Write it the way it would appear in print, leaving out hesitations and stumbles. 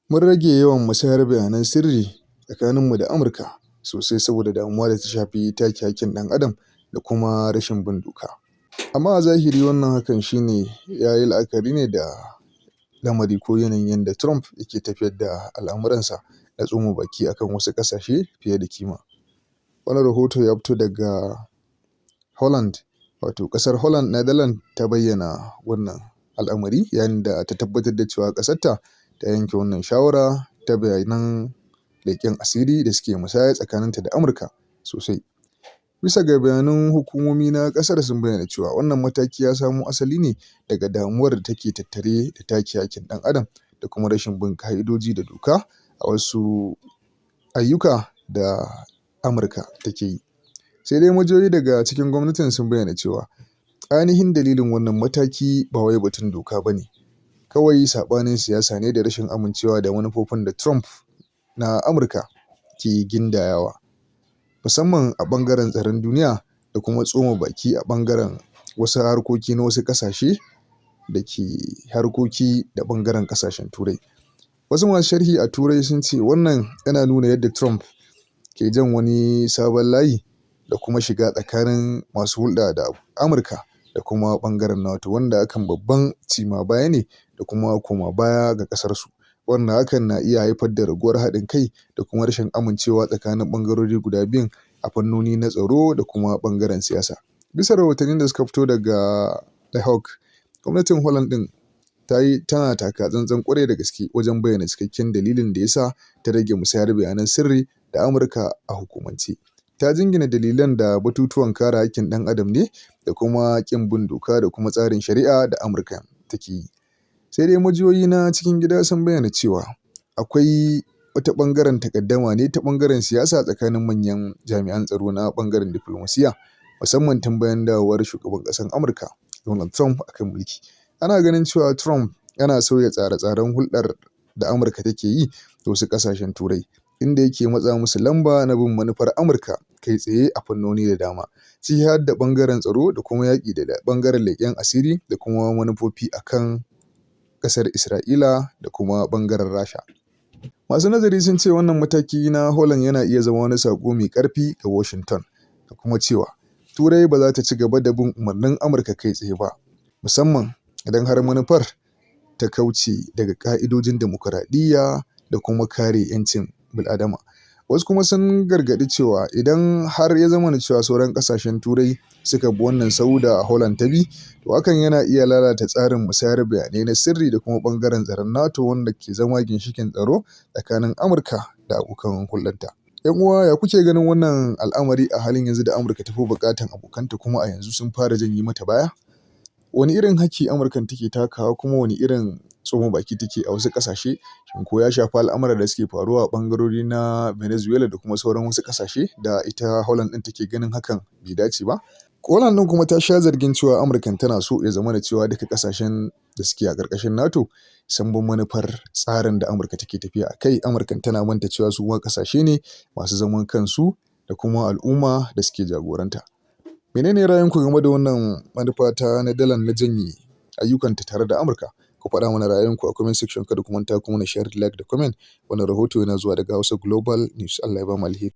Mun rage yawan musayar bayanan sirri tsakaninmu da Amurka sosai saboda damuwa da ta shafi take hakkin ɗan adam da kuma rashin bin doka. Amma a zahiri wannan hakan shine ya yi la'akari ne da lamari ko yanayin yadda Trump yake tafiyar da al'amuransa na tsoma baki akan wasu ƙasashe fiye da kima. Wani rahoto ya fito daga Holland, wato ƙasar Holland Netherlands ta bayyana wannan al'amari yayin da ta tabbatar da cewa ƙasarta ta yanke wannan shawara ta bayanan leƙen asiri da suke musaya tsakaninta da Amurka sosai. Bisa ga bayanan hukumomi na ƙasar sun bayyana cewa wannan mataki ya samo asali ne daga damuwar da take tattare da take hakkin ɗan adam da kuma rashin bin ƙa'idoji da doka a wasu ayyuka da Amurka take yi. Sai dai majiyoyi daga cikin gwamnatin sun bayyana cewa ainihin dalilin wannan mataki ba wai batun doka ba ne, kawai saɓanin siyasa ne da rashin amincewa da manufofin da Trump na Amurka ke gindayawa, musamman a ɓangaren tsaron duniya da kuma tsoma baki a ɓangaren wasu harkoki na wasu ƙasashe da ke harkoki da ɓangaren ƙasashen Turai. Wasu masu sharhi a Turai sun ce wannan yana nuna yadda Trump ke jan wani sabon layi da kuma shiga tsakanin masu hulɗa da Amurka da kuma ɓangaren NATO, wanda hakan babban cima baya ne da kuma koma baya ga ƙasarsu, wanda hakan na iya haifar da raguwar haɗin kai da kuma rashin amincewa tsakanin ɓangarori guda biyun a fannoni na tsaro da kuma ɓangaren siyasa. Bisa rahotannin da suka fito daga The Hague, gwamnatin Holland ɗin tana taka tsantsan ƙwarai da gaske wajen bayyana cikakken dalilin da ya sa ta rage musayar bayanan sirri da Amurka a hukumance. Ta jingina dalilan da batutuwan kare hakkin ɗan adam ne da kuma ƙin bin doka da kuma tsarin shari'a da Amurka take yi. Sai dai majiyoyi na cikin gida sun bayyana cewa akwai wata ɓangaren takaddama ne ta ɓangaren siyasa tsakanin manyan jami'an tsaro na ɓangaren diflomasiyya, musamman tun bayan dawowar shugaban ƙasar Amurka Donald Trump akan mulki. Ana ganin cewa Trump yana sauya tsare-tsaren hulɗar da Amurka take yi da wasu ƙasashen Turai, inda yake matsa musu lamba na bin manufar Amurka kai tsaye a fannoni da dama, ciki har da ɓangaren tsaro da kuma yaƙi da ɓangaren leƙen asiri da kuma manufofi akan ƙasar Isra'ila da kuma ɓangaren Rasha. Masu nazari sun ce wannan mataki na Holland yana iya zama wani saƙo mai ƙarfi ga Washington da kuma cewa Turai ba za ta ci gaba da bin umarnin Amurka kai tsaye ba, musamman idan har manufar ta kauce daga ƙa'idojin dimokuraɗiyya da kuma kare 'yancin bil'adama. Wasu kuma sun gargaɗi cewa idan har ya zamana cewa sauran ƙasashen Turai suka bi wannan sahu da Holland ta bi, to hakan yana iya lalata tsarin musayar bayanai na sirri da kuma ɓangaren tsaron NATO, wanda ke zama ginshiƙin tsaro tsakanin Amurka da abokan hulɗarta. 'Yan uwa, ya kuke ganin wannan al'amari a halin yanzu da Amurka ta fi buƙatan abokanta kuma a yanzu sun fara janye mata baya? Wani irin hakki Amurkan take takawa kuma wani irin tsoma baki take a wasu ƙasashe? Shin ko ya shafi al'amuran da suke faruwa a ɓangarori na Venezuela da kuma sauran wasu ƙasashe da ita Holland ɗin take ganin hakan bai dace ba? Holland ɗin kuma ta sha zargin cewa Amurkan tana so ya zamana cewa duka ƙasashen da suke a ƙarƙashin NATO sun bi manufar tsarin da Amurka take tafiya a kai. Amurkan tana manta cewa su ma ƙasashe ne masu zaman kansu da kuma al'umma da suke jagoranta. Menene ra'ayinku game da wannan manufa ta Netherlands na janye ayyukanta tare da Amurka? Ku faɗa mana ra'ayinku a comment section, kada ku manta ku mana share, like da comment. Wannan rahoto yana zuwa daga Hausa Global News. Allah ya ba mu alheri.